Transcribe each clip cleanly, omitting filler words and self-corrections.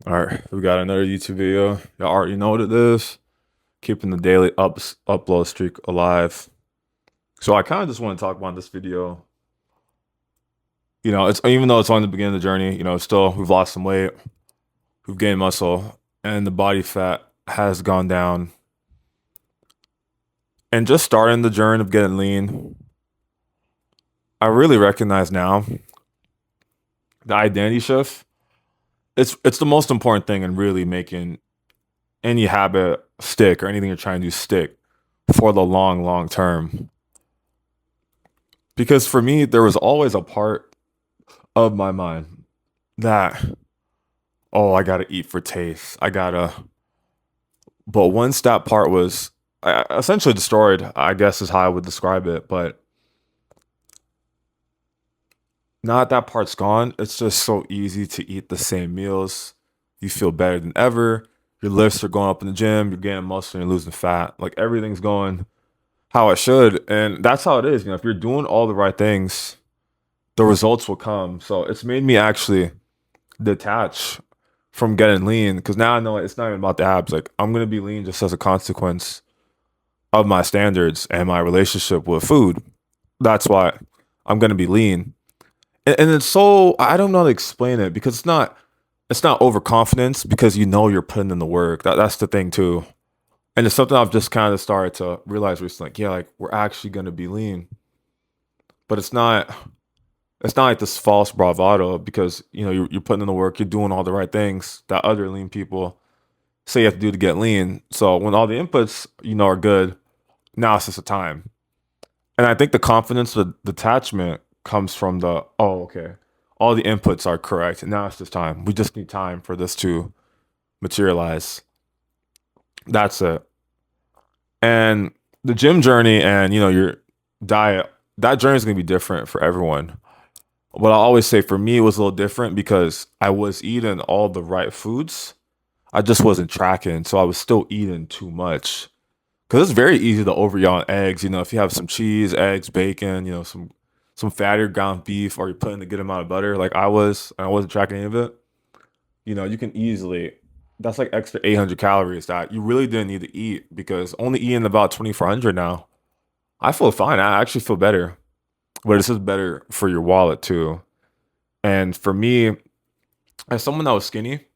All right, we got another YouTube video. Y'all already know what it is. Keeping the daily upload streak alive. So I kind of just want to talk about this video. It's even though it's only the beginning of the journey. Still we've lost some weight, we've gained muscle, and the body fat has gone down. And just starting the journey of getting lean, I really recognize now the identity shift. It's the most important thing in really making any habit stick or anything you're trying to do stick for the long term. Because for me, there was always a part of my mind that, oh, I gotta eat for taste. But once that part was essentially destroyed, I guess is how I would describe it. But now that part's gone, it's just so easy to eat the same meals. You feel better than ever. Your lifts are going up in the gym. You're gaining muscle and you're losing fat. Like everything's going how it should. And that's how it is. If you're doing all the right things, the results will come. So it's made me actually detach from getting lean because now I know it's not even about the abs. Like I'm gonna be lean just as a consequence of my standards and my relationship with food. That's why I'm gonna be lean. And it's so I don't know how to explain it because it's not overconfidence because you're putting in the work. That's the thing too. And it's something I've just kind of started to realize recently. Like, yeah, like we're actually gonna be lean. But it's not like this false bravado because you're putting in the work, you're doing all the right things that other lean people say you have to do to get lean. So when all the inputs are good, now it's just the time. And I think the confidence, the detachment comes from the oh okay, all the inputs are correct. Now it's just time. We just need time for this to materialize. That's it. And the gym journey and your diet, that journey is gonna be different for everyone. What I always say for me it was a little different because I was eating all the right foods. I just wasn't tracking, so I was still eating too much. Because it's very easy to overeat on eggs. If you have some cheese, eggs, bacon, some fattier ground beef, or you're putting a good amount of butter, like I was, and I wasn't tracking any of it. You can easily. That's like extra 800 calories that you really didn't need to eat because only eating about 2,400 now. I feel fine. I actually feel better, but this is better for your wallet too. And for me, as someone that was skinny,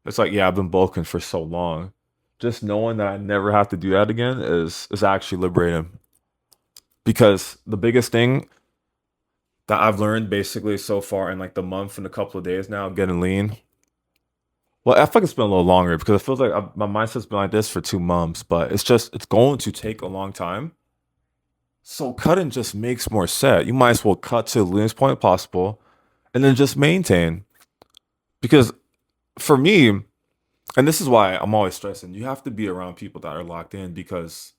it's like, yeah, I've been bulking for so long. Just knowing that I never have to do that again is actually liberating. Because the biggest thing that I've learned basically so far in like the month and a couple of days now of getting lean. Well, I feel like it's been a little longer because it feels like my mindset's been like this for 2 months, but it's going to take a long time. So cutting just makes more sense. You might as well cut to the leanest point possible and then just maintain. Because for me, and this is why I'm always stressing, you have to be around people that are locked in because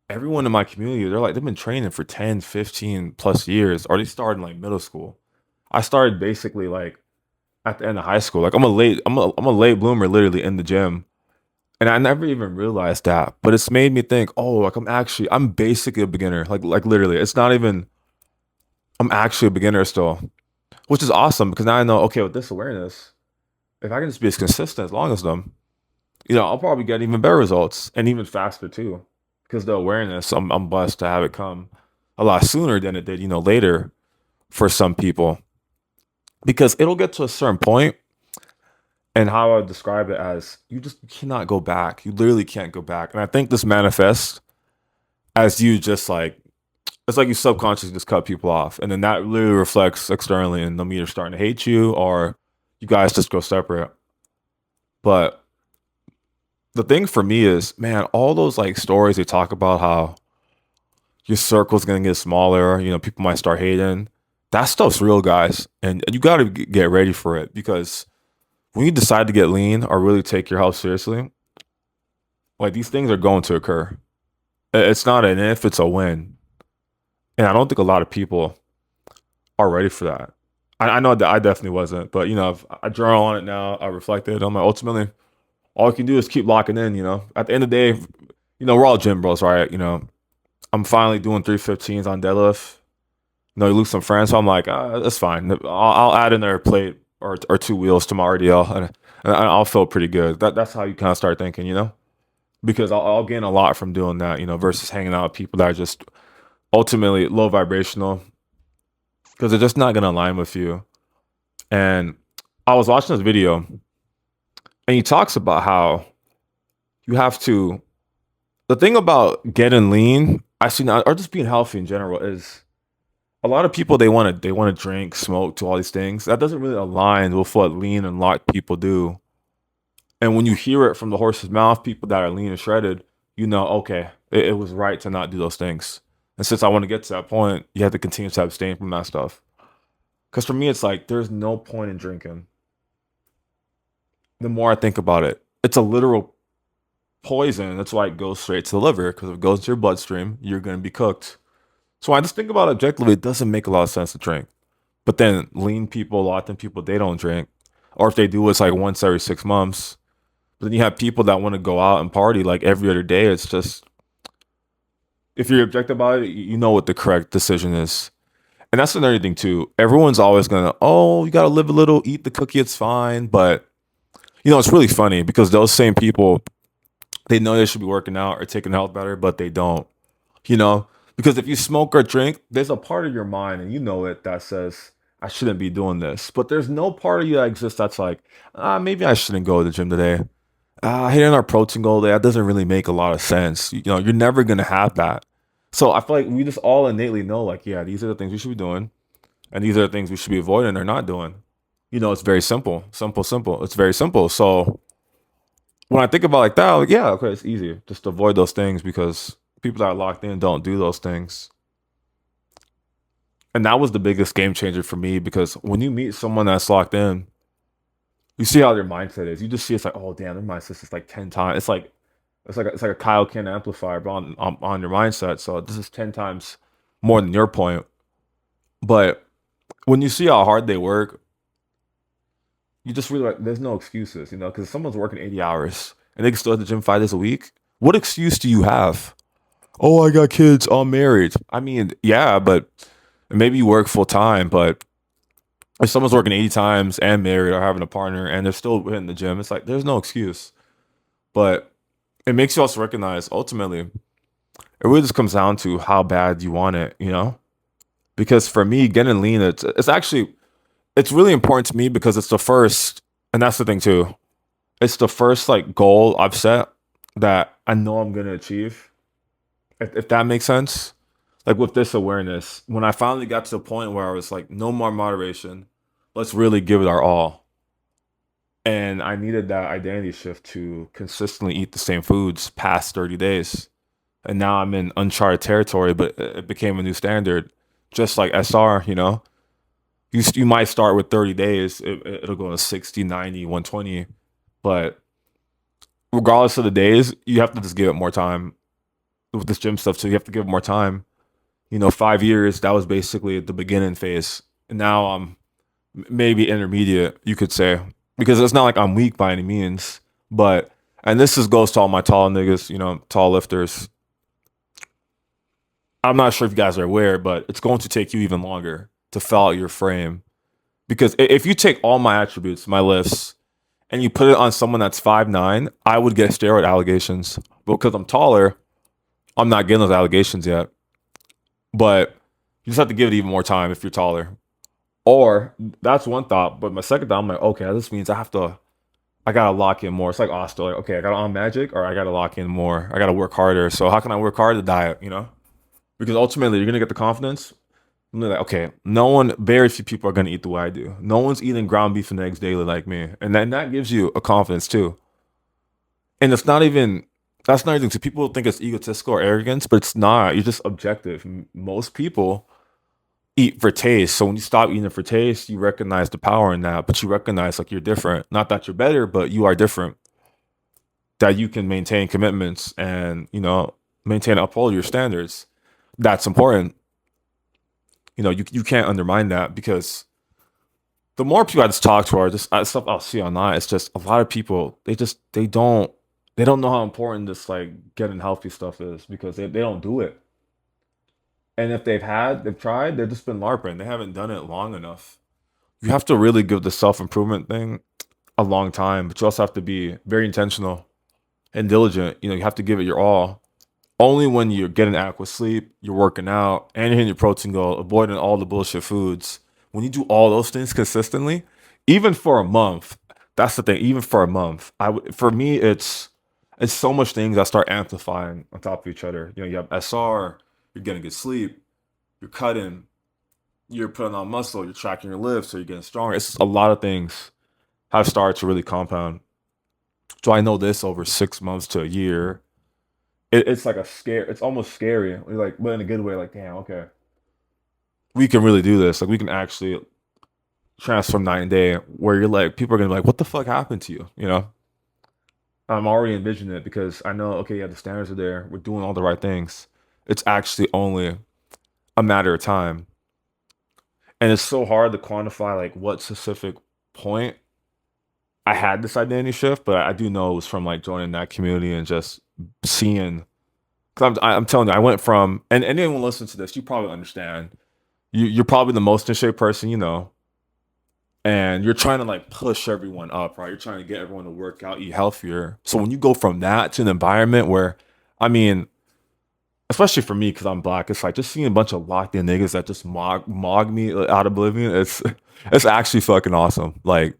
everyone in my community, they've been training for 10, 15 plus years, or they started in like middle school. I started basically like at the end of high school. Like I'm a late bloomer literally in the gym. And I never even realized that. But it's made me think, oh, like I'm basically a beginner. Like literally. It's not even I'm actually a beginner still. Which is awesome because now I know, okay, with this awareness, if I can just be as consistent as long as them, I'll probably get even better results and even faster too. Because the awareness, I'm blessed to have it come a lot sooner than it did, later for some people. Because it'll get to a certain point, and how I would describe it as you just cannot go back. You literally can't go back. And I think this manifests as you just like it's like you subconsciously just cut people off. And then that literally reflects externally and them either starting to hate you or you guys just go separate. But the thing for me is, man, all those like stories they talk about how your circle's gonna get smaller, people might start hating. That stuff's real, guys. And you gotta get ready for it because when you decide to get lean or really take your health seriously, like these things are going to occur. It's not an if, it's a when. And I don't think a lot of people are ready for that. I know that I definitely wasn't, but I journal on it now, I reflected on my ultimately all you can do is keep locking in, At the end of the day, we're all gym bros, right? I'm finally doing 315s on deadlift. You lose some friends, so I'm like, that's fine. I'll add in their plate or two wheels to my RDL, and I'll feel pretty good. That's how you kind of start thinking, because I'll gain a lot from doing that, versus hanging out with people that are just ultimately low vibrational because they're just not gonna align with you. And I was watching this video, and he talks about how you have to. The thing about getting lean, I see now, or just being healthy in general, is a lot of people they want to drink, smoke, do all these things. That doesn't really align with what lean and lot people do. And when you hear it from the horse's mouth, people that are lean and shredded, okay, it was right to not do those things. And since I want to get to that point, you have to continue to abstain from that stuff. Because for me, it's like there's no point in drinking. The more I think about it, it's a literal poison. That's why it goes straight to the liver. Because if it goes to your bloodstream, you're going to be cooked. So when I just think about it objectively, it doesn't make a lot of sense to drink. But then lean people, a lot of them people, they don't drink. Or if they do, it's like once every 6 months. But then you have people that want to go out and party like every other day. It's just, if you're objective about it, you know what the correct decision is. And that's another thing too. Everyone's always gonna, oh, you gotta live a little, eat the cookie, it's fine. But it's really funny because those same people, they know they should be working out or taking health better, but they don't. You know, because if you smoke or drink, there's a part of your mind, and you know it, that says I shouldn't be doing this. But there's no part of you that exists that's like, maybe I shouldn't go to the gym today. Hitting our protein goal day, that doesn't really make a lot of sense. You're never gonna have that. So I feel like we just all innately know, like, yeah, these are the things we should be doing, and these are the things we should be avoiding or not doing. It's very simple, simple, simple. It's very simple. So when I think about it like that, I'm like, yeah, okay, it's easy just to avoid those things because people that are locked in don't do those things. And that was the biggest game changer for me because when you meet someone that's locked in, you see how their mindset is. You just see it's like, oh damn, their mindset is like 10 times. It's like a Kyle Kin amplifier but on your mindset. So this is 10 times more than your point. But when you see how hard they work, you just really like there's no excuses, because someone's working 80 hours and they can still at the gym 5 days a week. What excuse do you have? Oh, I got kids, I'm married. I mean, yeah, but maybe you work full time, but if someone's working 80 times and married or having a partner and they're still hitting the gym, it's like there's no excuse. But it makes you also recognize ultimately it really just comes down to how bad you want it. Because for me, getting lean, it's actually it's really important to me because it's the first, and that's the thing too. It's the first like goal I've set that I know I'm gonna achieve. If that makes sense. Like with this awareness, when I finally got to the point where I was like, no more moderation, let's really give it our all. And I needed that identity shift to consistently eat the same foods past 30 days. And now I'm in uncharted territory, but it became a new standard. Just like SR. You might start with 30 days, it'll go to 60, 90, 120. But regardless of the days, you have to just give it more time with this gym stuff. So you have to give it more time. 5 years, that was basically the beginning phase. And now I'm maybe intermediate, you could say, because it's not like I'm weak by any means. But, and this is goes to all my tall niggas, tall lifters. I'm not sure if you guys are aware, but it's going to take you even longer to fill out your frame. Because if you take all my attributes, my lifts, and you put it on someone that's 5'9", I would get steroid allegations. But because I'm taller, I'm not getting those allegations yet. But you just have to give it even more time if you're taller. Or that's one thought. But my second thought, I'm like, okay, this means I gotta lock in more. It's like Oster, like, okay, I gotta on magic or I gotta lock in more. I gotta work harder. So how can I work harder? The diet. Because ultimately you're gonna get the confidence. And they're like, okay, very few people are gonna eat the way I do. No one's eating ground beef and eggs daily like me. And then that gives you a confidence too. And that's not even, so people think it's egotistical or arrogance, but it's not. You're just objective. Most people eat for taste. So when you stop eating for taste, you recognize the power in that, but you recognize like you're different. Not that you're better, but you are different. That you can maintain commitments and, maintain uphold your standards. That's important. You can't undermine that because the more people I just talk to or just stuff I'll see online, it's just a lot of people, they don't know how important this like getting healthy stuff is because they don't do it. And if they've tried, they've just been LARPing. They haven't done it long enough. you have to really give the self improvement thing a long time, but you also have to be very intentional and diligent. You have to give it your all. Only when you're getting adequate sleep, you're working out, and you're hitting your protein goal, avoiding all the bullshit foods. When you do all those things consistently, even for a month, that's the thing. Even for a month, for me, it's so much things that start amplifying on top of each other. You have SR, you're getting good sleep, you're cutting, you're putting on muscle, you're tracking your lifts, so you're getting stronger. It's just a lot of things have started to really compound. So I know this over 6 months to a year. It's like a scare. It's almost scary. You're like, but in a good way. Like, damn, okay, we can really do this. Like, we can actually transform night and day. Where you're like, people are gonna be like, what the fuck happened to you? I'm already envisioning it because I know, okay, yeah, the standards are there. We're doing all the right things. It's actually only a matter of time, and it's so hard to quantify like what specific point I had this identity shift, but I do know it was from like joining that community and just seeing. Because I'm telling you, I went from, and anyone listen to this, you probably understand. You're probably the most in shape person you know, and you're trying to like push everyone up, right? You're trying to get everyone to work out, eat healthier. So when you go from that to an environment where, I mean, especially for me because I'm black, it's like just seeing a bunch of locked in niggas that just mog me out of oblivion. It's actually fucking awesome. Like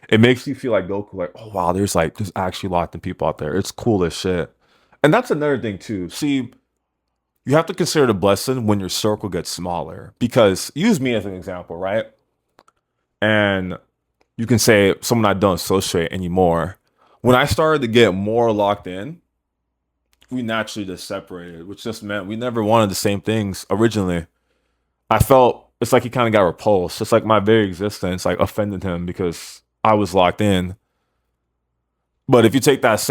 it makes you feel like Goku, like, oh wow, there's actually locked in people out there. It's cool as shit. And that's another thing too. See, you have to consider the blessing when your circle gets smaller. Because use me as an example, right? And you can say someone I don't associate anymore. When I started to get more locked in, we naturally just separated, which just meant we never wanted the same things originally. I felt it's like he kind of got repulsed. It's like my very existence like offended him because I was locked in. But if you take that,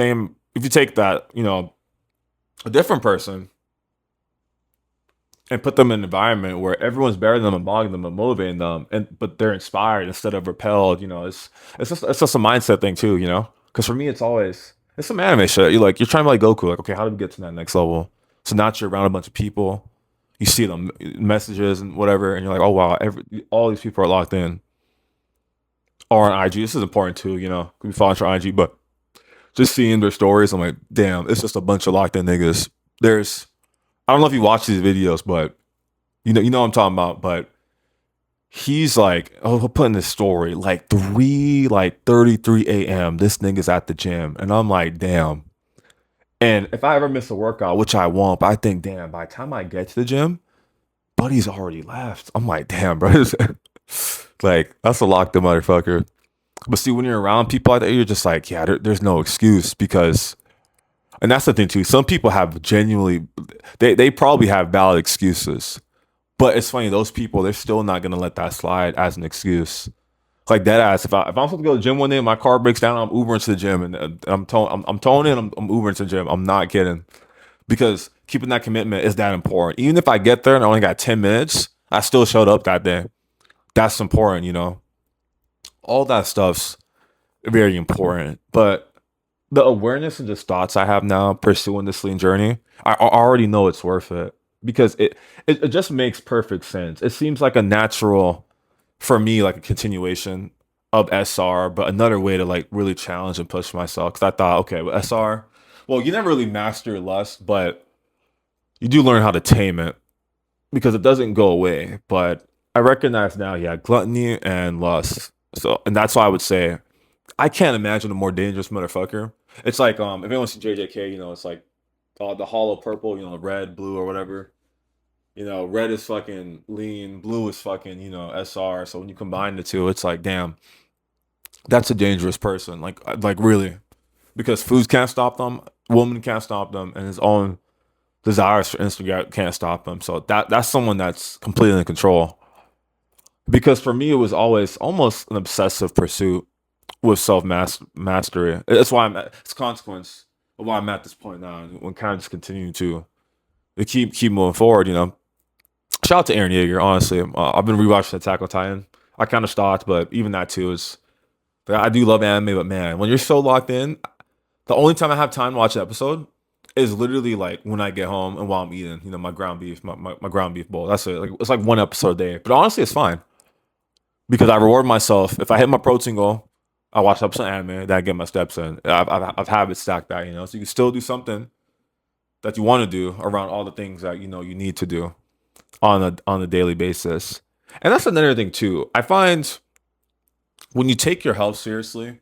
a different person and put them in an environment where everyone's better than them and mogging them and motivating them, and but they're inspired instead of repelled. It's just a mindset thing too. Because for me, it's some anime shit. You're trying to like Goku. Like, okay, how do we get to that next level? So now that you're around a bunch of people, you see them messages and whatever, and you're like, oh wow, all these people are locked in. Or on IG, this is important too. We follow on IG, but just seeing their stories, I'm like, damn, it's just a bunch of locked in niggas. I don't know if you watch these videos, but you know what I'm talking about. But he's like, oh, he'll put in this story like 33 a.m. This nigga's at the gym, and I'm like, damn. And if I ever miss a workout, which I won't, but I think, damn, by the time I get to the gym, buddy's already left. I'm like, damn, bro, like that's a locked in motherfucker. But see, when you're around people like that, you're just like, yeah, there's no excuse because, and that's the thing too. Some people have genuinely, they probably have valid excuses, but it's funny those people they're still not gonna let that slide as an excuse. Like dead ass. If I'm supposed to go to the gym one day, and my car breaks down, I'm Ubering to the gym, and I'm toning, I'm Ubering to the gym. I'm not kidding because keeping that commitment is that important. Even if I get there and I only got 10 minutes, I still showed up that day. That's important. All that stuff's very important. But the awareness and just thoughts I have now pursuing this lean journey, I already know it's worth it because it just makes perfect sense. It seems like a natural for me, like a continuation of SR, but another way to like really challenge and push myself. Because I thought, okay, with SR, well, you never really master lust, but you do learn how to tame it because it doesn't go away. But I recognize now, yeah, gluttony and lust. So, and that's why I would say I can't imagine a more dangerous motherfucker. It's like if anyone's seen JJK, it's like the hollow purple, red, blue, or whatever. Red is fucking lean, blue is fucking, SR. So when you combine the two, it's like, damn, that's a dangerous person. Like really, because foods can't stop them, woman can't stop them, and his own desires for Instagram can't stop him. So that's someone that's completely in control. Because for me, it was always almost an obsessive pursuit with self mastery. That's why it's a consequence of why I'm at this point now. And kind of just continuing to keep moving forward. Shout out to Aaron Yeager. Honestly, I've been rewatching Attack on Titan. I kind of stopped, but even that too is. I do love anime, but man, when you're so locked in, the only time I have time to watch an episode is literally like when I get home and while I'm eating, my ground beef, my ground beef bowl. That's it. Like it's like one episode a day, but honestly, it's fine because I reward myself. If I hit my protein goal, I watch up some anime, then I get my steps in. I've habits stacked that, so you can still do something that you want to do around all the things that you need to do on a daily basis. And that's another thing too. I find when you take your health seriously,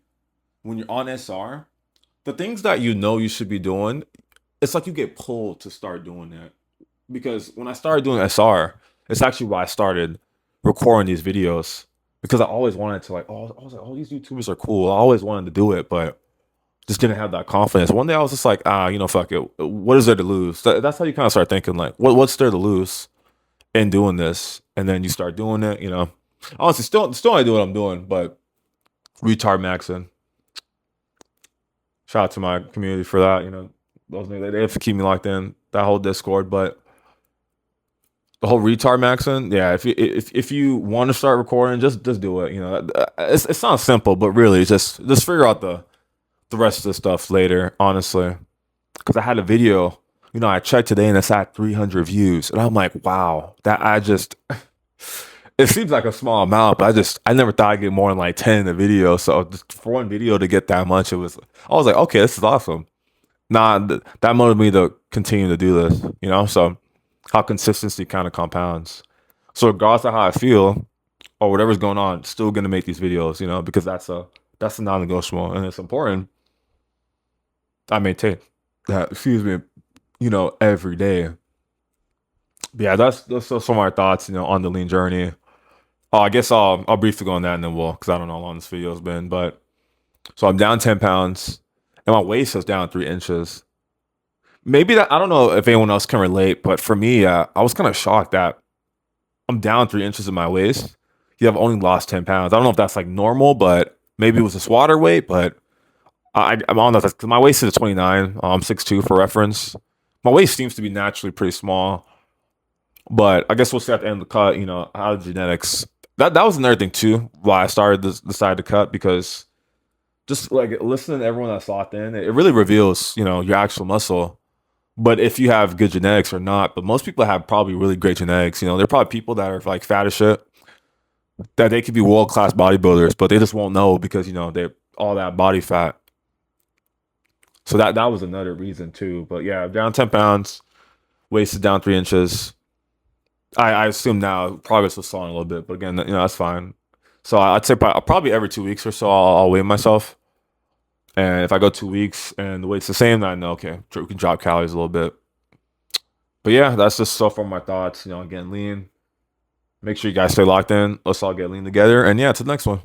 when you're on SR, the things that you should be doing, it's like you get pulled to start doing it. Because when I started doing SR, it's actually why I started recording these videos. Because I always wanted to, like, oh, I was like, oh, these YouTubers are cool. I always wanted to do it, but just didn't have that confidence. One day I was just like, fuck it. What is there to lose? That's how you kind of start thinking, like, what's there to lose in doing this? And then you start doing it. Honestly, still I do what I'm doing, but retard maxing. Shout out to my community for that. Those niggas, they have to keep me locked in, that whole Discord. But the whole retard maxing, yeah. If you want to start recording, just do it. It sounds simple, but really, just figure out the rest of the stuff later. Honestly, because I had a video. I checked today and it's at 300 views, and I'm like, wow, that I just. It seems like a small amount, but I never thought I'd get more than like 10 in a video. So just for one video to get that much, I was like, okay, this is awesome. That motivated me to continue to do this. So how consistency kind of compounds. So regardless of how I feel or whatever's going on, still gonna make these videos, because that's a non-negotiable, and it's important I maintain that, excuse me, every day. But yeah, that's some of my thoughts, on the lean journey. Oh, I guess I'll briefly go on that and then because I don't know how long this video's been, but so I'm down 10 pounds and my waist is down 3 inches. Maybe that, I don't know if anyone else can relate, but for me, I was kind of shocked that I'm down 3 inches in my waist. I've only lost 10 pounds. I don't know if that's like normal, but maybe it was this water weight, but I'm on that because my waist is 29. I'm 6'2" for reference. My waist seems to be naturally pretty small, but I guess we'll see at the end of the cut, how the genetics. That was another thing too, why I started decided to cut, because just like listening to everyone that's locked in, it really reveals, your actual muscle. But if you have good genetics or not, but most people have probably really great genetics. There are probably people that are like fat as shit, that they could be world class bodybuilders, but they just won't know because they all that body fat. So that was another reason too. But yeah, down 10 pounds, waist is down 3 inches. I assume now progress was slowing a little bit, but again, that's fine. So I'd say probably every 2 weeks or so I'll weigh myself. And if I go 2 weeks and the weight's the same, then I know, okay, we can drop calories a little bit. But yeah, that's just so far my thoughts, on getting lean. Make sure you guys stay locked in. Let's all get lean together. And yeah, to the next one.